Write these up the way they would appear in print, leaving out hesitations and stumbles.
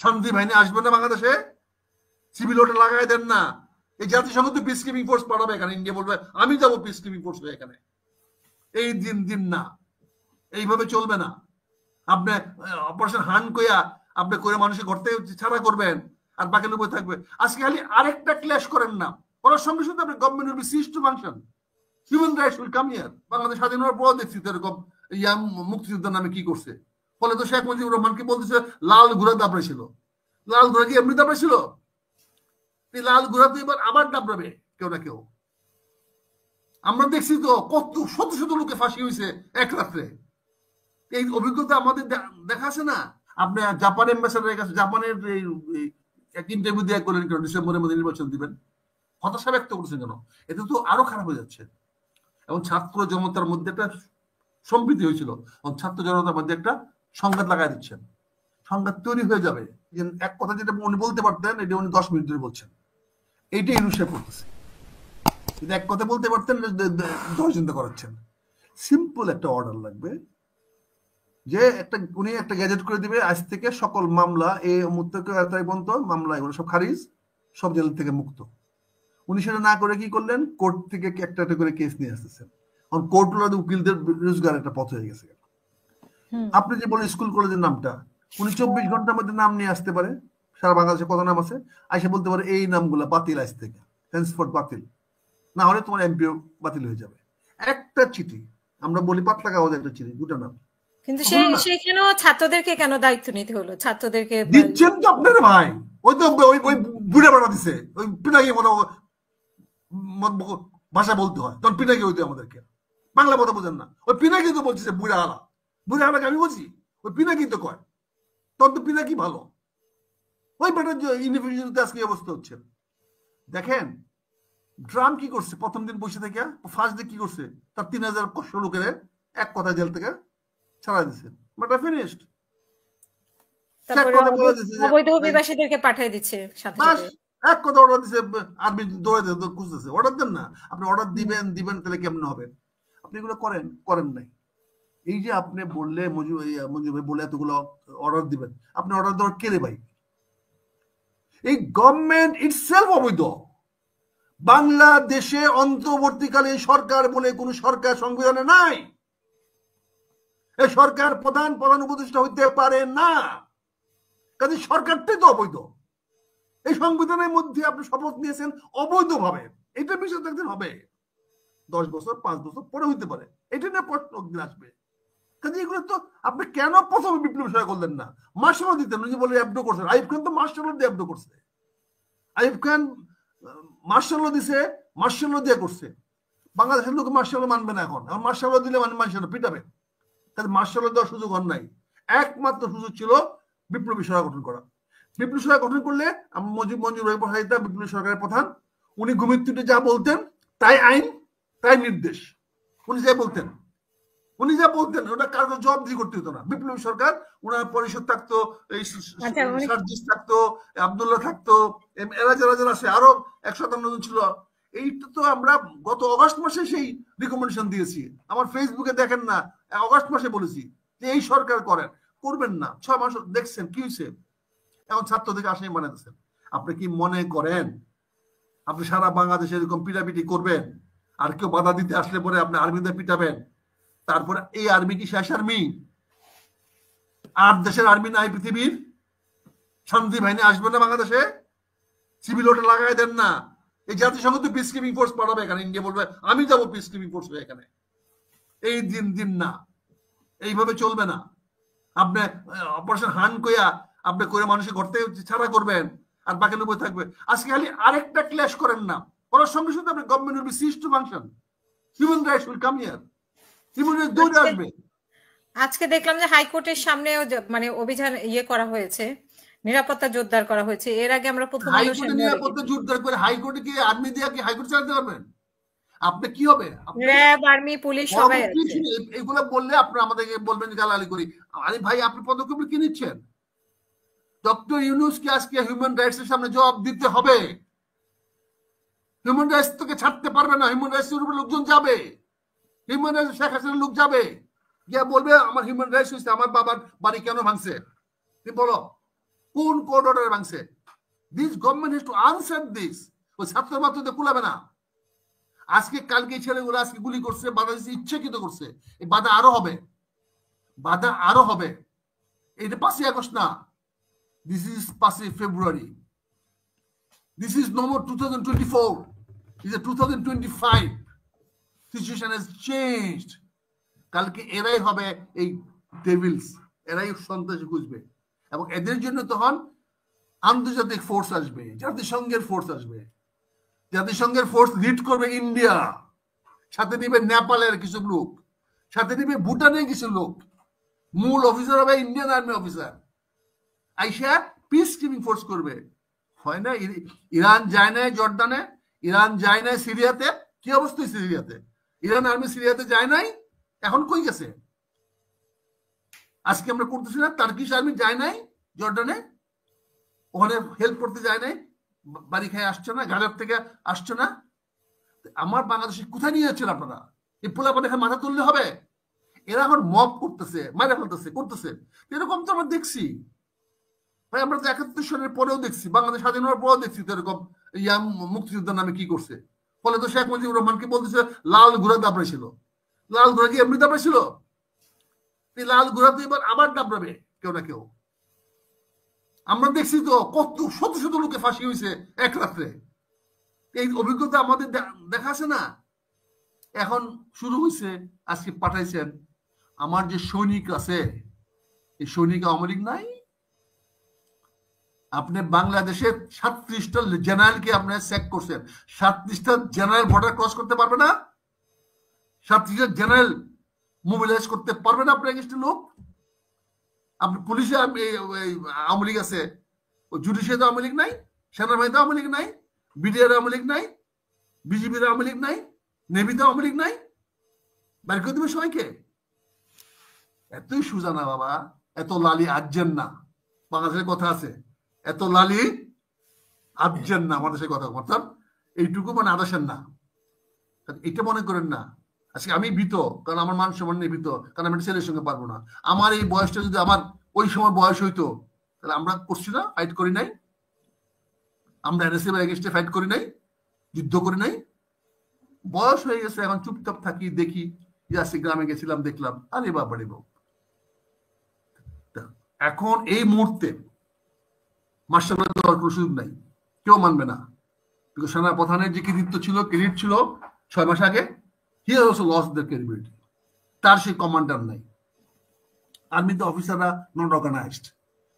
শান্তি বাহিনী আসবে না বাংলাদেশে? সিভিল ওটা লাগাই দেন না। এই জাতিসংঘ তো পিস কিপিং ফোর্স পাঠাবে এখানে, ইন্ডিয়া বলবে আমি যাবো পিস কিপিং ফোর্স হয়ে এখানে। এই দিন দিন না, এইভাবে চলবে না। আপনি অপারেশন হান কইয়া আপনি করে মানুষের ঘর থেকে ছাড়া করবেন আর বাকি লোক থাকবে। আজকে খালি আরেকটা ক্ল্যাশ করেন না, করার সঙ্গে সঙ্গে আপনি government will be cease to function. Human rights will come here. Bangladesh স্বাধীন হওয়ার পর দেখছি তো এরকম ইয়া মুক্তিযুদ্ধের নামে কি করছে। ফলে তো শেখ মুজিবুর রহমানকে বলতেছে লাল ঘোড়া দাবড়ে ছিল। লাল ঘোড়া কি এমনি দাবড়ে ছিল? এই লাল ঘোড়া তো এবার আবার দাবড়াবে কেউ না কেউ। আমরা দেখছি তো কত শত শত লোকে ফাঁসি হয়েছে এক রাত্রে। এই অভিজ্ঞতা আমাদের দেখা আছে না? আপনি জাপান এম্বাসেডারের কাছে জাপানের এক ইন্টারভিউ দেওয়া করলেন কেন? ডিসেম্বরের মধ্যে নির্বাচন দিবেন, হতাশা ব্যক্ত করছেন কেন? এতে তো আরো খারাপ হয়ে যাচ্ছে। এবং ছাত্র জনতার মধ্যে একটা সম্প্রীতি হয়েছিল, এবং ছাত্র জনতার মধ্যে একটা সংঘাত লাগাই দিচ্ছেন। সংঘাত তৈরি হয়ে যাবে। এক কথা যেটা উনি বলতে পারতেন, এটা উনি 10 মিনিট ধরে বলছেন। এইটাই ইরুষে পড়তেছে। এটা এক কথা বলতে পারতেন, 10 চিন্তা করাচ্ছেন। সিম্পল একটা অর্ডার লাগবে যে উনি একটা গ্যাজেট করে দিবে, আজ থেকে সকল মামলা এই মুক্ত পর্যন্ত মামলা এগুলো সব খারিজ, সব জেল থেকে মুক্ত। উনি সেটা না করে কি করলেন? কোর্ট থেকে একটা একটা করে কেস নিয়ে আসতেছেন। কারণ কোর্টগুলো উকিলদের রোজগার একটা পথ হয়ে গেছে। আপনি যে বলেন স্কুল কলেজের নামটা, উনি 24 ঘন্টার মধ্যে নাম নিয়ে আসতে পারে। সারা বাংলাদেশে কত নাম আছে, আইসা বলতে পারে এই নামগুলো বাতিল আজ থেকে, হেন্সফোর্ড বাতিল, না হলে তোমার এমপিও বাতিল হয়ে যাবে। একটা চিঠি, আমরা বলি পাতলা কাগজে একটা চিঠি, দুটো নাম। কিন্তু সেখানেও ছাত্রদেরকে কেন দায়িত্ব নিতে হলো? ছাত্রদেরকে দিচ্ছেন তো আপনার ভাই, ওই তো ওই বুড়ে বাড়া দিছে, ওই পিনাকি মতো ভাষা বলতে হয়, তখন পিনাকি হইতে আমাদেরকে বাংলা কথা বোঝেন না। ওই পিনাকি তো বলছে বুড়া আলা, বুড়া আলাকে আমি বলছি, ওই পিনাকি তো কয়, তখন তো পিনাকি ভালো। ওই বেটার ইউনিভার্সিটিতে আজকে অবস্থা হচ্ছে। দেখেন ট্রাম্প কি করছে, প্রথম দিন বসে থেকে ফার্স্ট ডে কি করছে, তার 3000 লোকের এক কথা জেল থেকে ছাড়া দিচ্ছে। Matter finished. অবৈধ অভিবাসীদেরকে পাঠিয়ে দিচ্ছে সাথে সাথে। এক কথা অর্ডার দিচ্ছে, আর্মি দৌড়ে খুঁজতেছে। অর্ডার দেন না, আপনি অর্ডার দিবেন তাহলে কেমন হবে? আপনি এগুলো করেন নাই। এই যে আপনি বললে মঞ্জু ভাই বলে এতগুলো অর্ডার দিবেন, আপনি অর্ডার দেওয়ার কে রে ভাই? এই গভর্নমেন্ট ইটসেলফ অবৈধ। বাংলাদেশে অন্তর্বর্তীকালীন সরকার বলে কোন সরকার সংবিধানে নাই। এই সরকার প্রধান উপদেষ্টা হইতে পারে না, কাজে সরকারটাই তো অবৈধ। এই সংবিধানের মধ্যে আপনি শপথ নিয়েছেন অবৈধভাবে, এটা বিষয় একদিন হবে, 10 বছর 5 বছর পরে হইতে পারে, এটা নিয়ে প্রশ্ন একদিন আসবে। কাজে এগুলো তো আপনি কেন প্রথমে বিপ্লব বিষয় করলেন না? মার্শাল দিতেন, উনি বলে অ্যাবডো করছেন। আইয়ুব খান তো মার্শাল দিয়ে অ্যাবডো করছে। আইয়ুব খান মার্শাল দিছে, মার্শাল দিয়ে করছে। বাংলাদেশের লোক মার্শাল মানবে না এখন, মার্শাল দিলে মার্শাল পিটাবে। কাজে মার্শাল দেওয়ার সুযোগ হন নাই। একমাত্র সুযোগ ছিল বিপ্লবী সরকার গঠন করা। বিপ্লবী সরকার গঠন করলে মঞ্জুর ভাই প্রধানিতা বিপ্লবী সরকারের প্রধান, উনি ঘুমির যা বলতেন তাই আইন, তাই নির্দেশ। উনি যা বলতেন ওটা কারো জবাবদিহি করতে হতো না। বিপ্লবী সরকার, ওনার পরিষদ থাকতো, সার্জিস থাকতো, আব্দুল্লাহ থাকতো, এরা যারা আছে আরো 157 জন ছিল। এইটা তো আমরা গত অগস্ট মাসে সেই রিকমেন্ডেশন দিয়েছি। আমার ফেসবুকে দেখেন না, অগস্ট মাসে বলেছি যে এই সরকার করবেন না। 6 মাস দেখছেন কি হয়েছে? এখন ছাত্রদেরকে আসামি বানাতেছেন। আপনি কি মনে করেন আপনি সারা বাংলাদেশে এরকম পিটাপিটি করবেন, আর কেউ বাধা দিতে আসলে পরে আপনি আর্মিদের পিটাবেন? তারপরে এই আর্মি কি শেষ আর্মি? আর দেশের আর্মি নাই পৃথিবীর? শান্তি বাহিনী আসবে না বাংলাদেশে? সিভিল ওটা লাগাই দেন না। এই জাতিসংঘ তো পিস কিপিং ফোর্স পাঠাবে এখানে, ইন্ডিয়া বলবে আমি যাবো পিস কিপিং ফোর্স হয়ে এখানে। এই দিন না, এইভাবে চলবে না। আপনি অপারেশন হান কইয়া আপনি করে মানুষের ঘর থেকে ছাড়া করবেন আর বাকি লোক থাকবে। আজকে খালি আরেকটা ক্ল্যাশ করেন না, করার সঙ্গে সঙ্গে আপনি government will be cease to function. Human rights will come here. Human rights দৌড়ে আসবে। আজকে দেখলাম যে হাইকোর্টের সামনে মানে অভিযান করা হয়েছে, নিরাপত্তা জোরদার করা হয়েছে। এর আগে আমরা প্রথম হাইকোর্টে নিরাপত্তা জোরদার করে হাইকোর্টে কি আর্মি দিয়ে কি হাইকোর্ট চালাতে পারবেন? আপনি কি হবে? র্যাব, আর্মি, পুলিশ সবাই এগুলো বললে আপনি আমাদেরকে বলবেন গালাগালি করি। আরে ভাই, আপনি পদক্ষেপ কি নিচ্ছেন? ডক্টর ইউনূসকে আজকে হিউম্যান রাইটস এর সামনে জবাব দিতে হবে। হিউম্যান রাইটস তোকে ছাড়তে পারবে না। হিউম্যান রাইটস এর উপরে লোকজন যাবে, হিউম্যান রাইটস শেখ হাসিনার লোক যাবে, গিয়ে বলবে আমার হিউম্যান রাইটস হয়েছে, আমার বাবার বাড়ি কেন ভাঙছে? তুমি বলো, কোন কোর্ট অর্ডার ভাঙছে? This government has to answer this. ওই ছাত্র মাত্রদের কুলাবে না। আজকে কালকে ছেলেগুলো আজকে গুলি করছে, বাধা দিচ্ছে, ইচ্ছাকৃত করছে। এই বাধা আরো হবে, বাধা আরো হবে। এটা 5ই আগস্ট না, দিস ইজ 5ই February. This is no more 2024, is 2025। Situation has changed. কালকে এরাই হবে এই ডেভিলস, এরাই সন্ত্রাসী খুঁজবে, এবং এদের জন্য তখন আন্তর্জাতিক ফোর্স আসবে, জাতিসংঘের ফোর্স আসবে। জাতিসংঘের ফোর্স লিড করবে ইন্ডিয়া, সাথে নিবে নেপালের কিছু লোক, সাথে নিবে ভুটানের কিছু লোক। মূল অফিসার হবে ইন্ডিয়ান আর্মি অফিসার। আইসা পিস কিপিং ফোর্স করবে। হয় না? ইরান যায় না জর্ডানে, ইরান যায় না সিরিয়াতে। কি অবস্থা সিরিয়াতে? ইরান আর্মি সিরিয়াতে যায় নাই, এখন কই গেছে? আজকে আমরা করতেছি না, টার্কিশ আর্মি যায় নাই জর্ডানে, ওখানে হেল্প করতে যায় নাই, বাড়ি খেয়ে আসছে না, গাজার থেকে আসছে না। আমার বাংলাদেশে কোথায় নিয়ে যাচ্ছেন আপনারা? এই পোলাপান এখানে মাথা তুললে হবে? এরা এখন মব করতেছে, মারা ফেলতেছে, করতেছে। এরকম তো আমরা দেখছি ভাই, আমরা তো 71 সালের পরেও দেখছি, বাংলাদেশ স্বাধীন হওয়ার পরেও দেখছি তো এরকম ইয়াং মুক্তিযোদ্ধার নামে কি করছে। ফলে তো শেখ মুজিবুর রহমানকে বলতেছে লাল ঘোড়া দাবড়াইছিল। লাল ঘোড়া কি এমনি দাবড়াইছিল? এই লাল ঘোড়া তো এবার আবার দাবড়াবে কেউ না কেউ। আমরা দেখছি তো কত শত শত লোকে ফাঁসি হয়েছে এক রাত্রে। এই অভিজ্ঞতা আমাদের দেখা আছে না? এখন শুরু হয়েছে, আজকে পাঠাইছেন। আমার যে সৈনিক আছে, এই সৈনিক আওয়ামী লীগ নাই। আপনি বাংলাদেশের 37টা জেনারেলকে আপনি চেক করছেন, 37টা জেনারেল বর্ডার ক্রস করতে পারবে না? 37টা জেনারেল মোবিলাইজ করতে পারবে না আপনার এগেইনস্টে লোক? আপনি পুলিশে আওয়ামী লীগ আছে, জুডিশিয়ারিতে আওয়ামী লীগ নাই, সেনাবাহিনীতে আওয়ামী লীগ নাই, বিডিআর আওয়ামী লীগ নাই, বিজিবির আওয়ামী লীগ নাই, নেভিতে আওয়ামী লীগ নাই। বের করে দেবে সবাইকে। এতই সুজা না বাবা, এত লালি আজেন না। বাংলাদেশের কথা আছে, এত লালি আজেন না। আমাদের কথা অর্থাৎ এইটুকু মানে আদাসেন না, এটা মনে করেন না। আজকে আমি ভীত, কারণ আমার মান সম্মান নিয়ে ভীত, কারণ আমি ছেলের সঙ্গে পারবো না। আমার এই বয়সটা যদি আমার ওই সময় বয়স হইতো, তাহলে আমরা করছি না, ফাইট করি নাই, আমরা এনএসএফ এর এগেইনস্টে ফাইট করি নাই, যুদ্ধ করি নাই। বয়স হয়ে গেছে, এখন চুপচাপ থাকি, দেখি। আজকে গ্রামে গেছিলাম, দেখলাম, আরে বাবারে বাবা। এখন এই মুহূর্তে মার্শাল ল দেওয়ার কোনো সুযোগ নাই, কেউ মানবে না। সেনা প্রধানের যে কৃতিত্ব ছিল, ক্রেডিট ছিল 6 মাস আগে, he has also lost the credibility. তার সেই কমান্ডার নাই। আর্মিতে অফিসাররা নট অর্গানাইজড।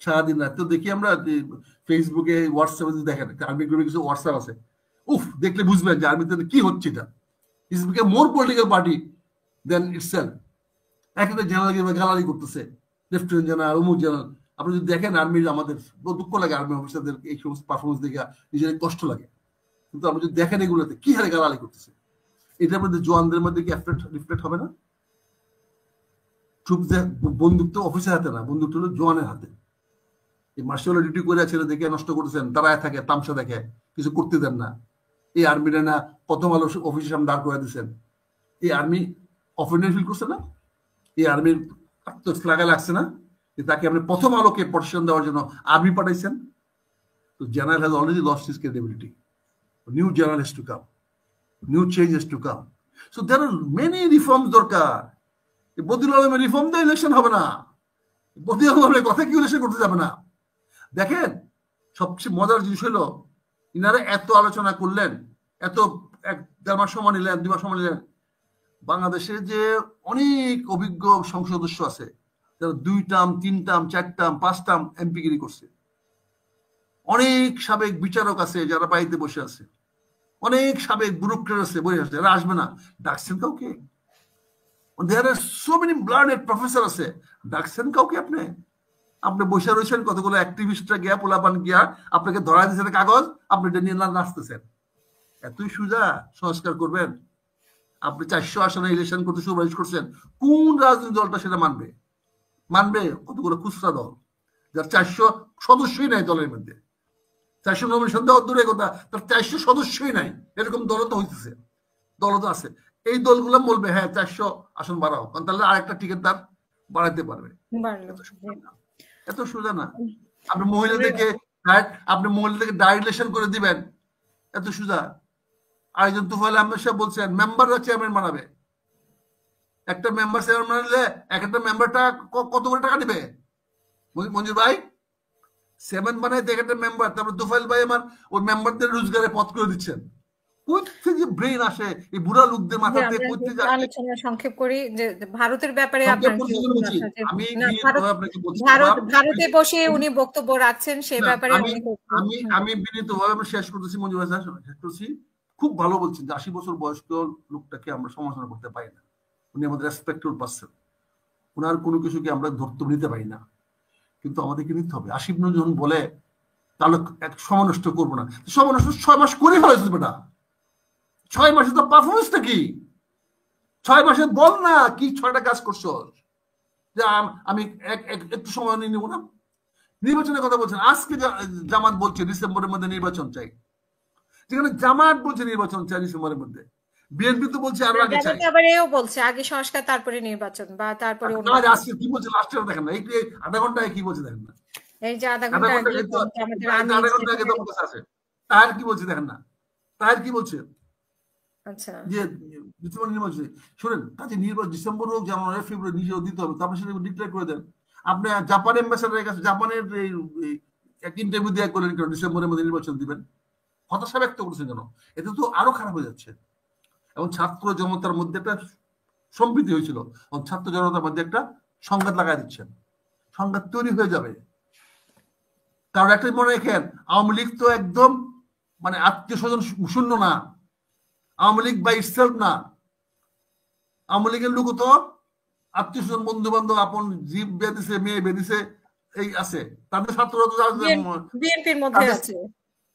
সারাদিন রাত তো দেখি আমরা ফেসবুকে, হোয়াটসঅ্যাপে যদি দেখেন, আর্মি গ্রুপে কিছু হোয়াটসঅ্যাপ আছে, উফ, দেখলে বুঝবেন যে আর্মিতে কি হচ্ছে। এটা is become more political party then itself. একটা জেনারেলকে গালারি করতেছে, লেফটেন্যান্ট জেনারেল, অমুক জেনারেল। আপনি যদি দেখেন আর্মির, আমাদের দুঃখ লাগে আর্মি অফিসারদের এই সমস্ত পারফরমেন্স দেখে, নিজের কষ্ট লাগে। কিন্তু আপনি যদি দেখেন এগুলোতে কি হারে গালালি করতেছে, এটার মধ্যে জওয়ানদের মধ্যে কি রিফ্লেক্ট হবে না? ট্রুপ বন্দুক তো অফিসের হাতে না, বন্দুক হলো জওয়ানের হাতে। এই মার্শাল ডিউটি করে ছেলে দেখে নষ্ট করতেছেন, দাঁড়ায় থাকে, তামসা দেখে, কিছু করতে দেন না। এই আর্মিরা না কত ভালো অফিসের সামনে দাঁড় করে দিচ্ছেন। এই আর্মি অফেন্ডেড ফিল করছে না? এই আর্মির আত্মশ্লাঘা লাগছে না যে তাকে আপনি প্রথম আলোকে প্রটেকশন দেওয়ার জন্য আর্মি পাঠাইছেন? তো general has already lost his credibility. New general has to come, new change has to come. So there are many reforms দরকার। বদিউল আলমের রিফর্ম দিয়ে ইলেকশন হবে না। বদিউল আলমের কথা কি ইলেকশন করতে যাবে না? দেখেন, সবচেয়ে মজার জিনিস হলো, ইনারা এত আলোচনা করলেন, এত 1-1.5 মাস সময় নিলেন, 2 মাস সময় নিলেন। বাংলাদেশে যে অনেক অভিজ্ঞ সংসদ সদস্য আছে, যারা 2 টার্ম, 3 টার্ম, 4 টার্ম, 5 টার্ম এমপিগিরি করছে। অনেক সাবেক বিচারক আছে যারা বাড়িতে বসে আছে, অনেক সাবেক ব্যুরোক্রেট আছে বসে আছে, যারা আসবে না। ডাকছেন কাউকে? দেয়ার আর সো মেনি ব্লাডেড প্রফেসর আছে, ডাকছেন কাউকে? আপনি বসে রয়েছেন, কতগুলো অ্যাক্টিভিস্টরা গিয়া, পোলাপান গিয়া আপনাকে ধরা দিয়েছেন কাগজ, আপনি এটা নিয়ে নাচতেছেন। এতই সুজা সংস্কার করবেন? আপনি 400 আসনে ইলেকশন করতে সুপারিশ করছেন, কোন রাজনৈতিক দলটা সেটা মানবে? কতগুলো খুচরা দল, যার 400 সদস্যই নাই দলের মধ্যে। 400 নমিনেশন দেওয়ার দূরে কথা, তার 400 সদস্যই নাই। এরকম দল তো হইতেছে, দল তো আছে। এই দলগুলো বলবে হ্যাঁ 400 আসন বাড়াও, কারণ তাহলে আরেকটা টিকিট দাম বাড়াইতে পারবে। এত সোজা না। আপনি মহিলাদেরকে ডাইলেশন করে দিবেন, এত সোজা? আরেকজন তুফাইল আহমেদ সাহেব বলছেন মেম্বাররা চেয়ারম্যান বানাবে। একটা মেম্বার চেয়ারম্যান বানালে এক একটা মেম্বারটা কত করে টাকা দিবে মঞ্জুর ভাই? চেয়ারম্যান বানাই এক একটা মেম্বার, তারপর তুফাইল ভাই আমার ওই মেম্বারদের রোজগারে পথ করে দিচ্ছেন। কোথা যে ব্রেন আসে এই বুড়া লোকদের মাথাতে? আলোচনা সংক্ষেপ করি যে ভারতের ব্যাপারে ভারতে বসে উনি বক্তব্য রাখছেন সে ব্যাপারে আমি বিনীতভাবে আমরা শেষ করতেছি। মঞ্জুর ভাই শেষ করছি। খুব ভালো বলছেন যে 80 বছর বয়স্ক লোকটাকে আমরা সমালোচনা করতে পারি না। উনি আমাদের রেসপেক্টেড পারসন, ওনার কোনো কিছুকে আমরা ধরতে নিতে পারি না, কিন্তু আমাদেরকে নিতে হবে। আসিফ নজরুল যখন বলে তাহলে সময় নষ্ট করবো না, সময় নষ্ট 6 মাস করে ফেলেছে বেটা। 6 মাসে তো পারফরমেন্সটা কি? 6 মাসে বল না কি 6টা কাজ করছো, যে আমি একটু সময় নিয়ে নেবো না। নির্বাচনের কথা বলছেন, আজকে জামাত বলছে ডিসেম্বরের মধ্যে নির্বাচন চাই, যেখানে জামাত বলছে নির্বাচন চাই ডিসেম্বরের মধ্যে, বিএনপি তো বলছে আরো আগে চাই, আবার এও বলছে আগে সংস্কার তারপরে নির্বাচন বা তারপরে আজকে কি বলছে লাস্টে দেখেন না, এই আধা ঘন্টায় কি বলছে দেখেন না, এই যে আধা ঘন্টা আগে তো আছে তার কি বলছে দেখেন না, তার কি বলছে আচ্ছা যে ডিসেম্বর নির্বাচন শুনেন, কাজে নির্বাচন ডিসেম্বর হোক জানুয়ারি ফেব্রুয়ারি নিজেও দিতে হবে, তারপর সেটা ডিক্লেয়ার করে দেন। আপনি জাপান অ্যাম্বাসেডারের কাছে জাপানের এক ইন্টারভিউ দেওয়া করলেন কেন ডিসেম্বরের মধ্যে নির্বাচন দিবেন? হতাশা ব্যক্ত করছেন কেন? এতে তো আরো খারাপ হয়ে যাচ্ছে। এবং ছাত্র জনতার মধ্যে একটা সম্প্রীতি হয়েছিল, এবং ছাত্র জনতার মধ্যে একটা সংঘাত লাগাই দিচ্ছেন, সংঘাত তৈরি হয়ে যাবে। কারণ একটা মনে রাখেন, আওয়ামী লীগ তো একদম মানে আত্মীয় স্বজন শূন্য না, আওয়ামী লীগ বাই ইটসেলফ না। আওয়ামী লীগের লোক তো আত্মীয় স্বজন বন্ধু বান্ধব আপন জীব বেঁধেছে মেয়ে বেঁধেছে এই আছে, তাদের ছাত্ররা তো বিএনপির মধ্যে আছে।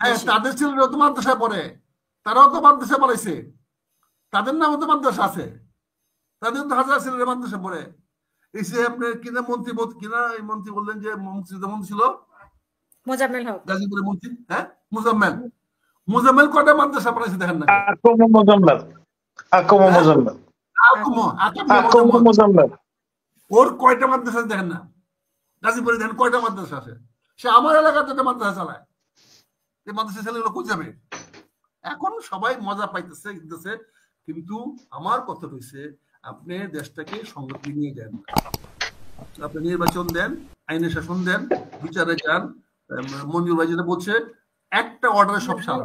হ্যাঁ, তাদের ছেলেরা তো মাদ্রাসায় পড়ে, তারাও তো মাদ্রাসা পড়াইছে, তাদের নামও তো মাদ্রাসা আছে, তাদের তো হাজার ছেলেরা মাদ্রাসা পড়ে। এই যে আপনার কিনা মন্ত্রী কিনা এই মন্ত্রী বললেন যে মন্ত্রী ছিল মোজাম্মেল হক, গাজীপুরের মন্ত্রী, হ্যাঁ মুজাম্মেল কয়টা মাদ্রাসা পড়াইছে দেখেন না? ওর কয়টা মাদ্রাসা দেখেন না? গাজীপুরে দেখেন কয়টা মাদ্রাসা আছে? সে আমার এলাকাতে একটা মাদ্রাসা চালায়, এই মাদ্রাসা ছেলেগুলো কোথায় যাবে? এখন সবাই মজা পাইতেছে দিতেছে, কিন্তু আমার কথা রয়েছে আপনি দেশটাকে সংগতি নিয়ে যান, আপনি নির্বাচন দেন, আইনের শাসন দেন, বিচারে যান। মঞ্জুর ভাই যেটা বলছে একটা অর্ডারে সব সারা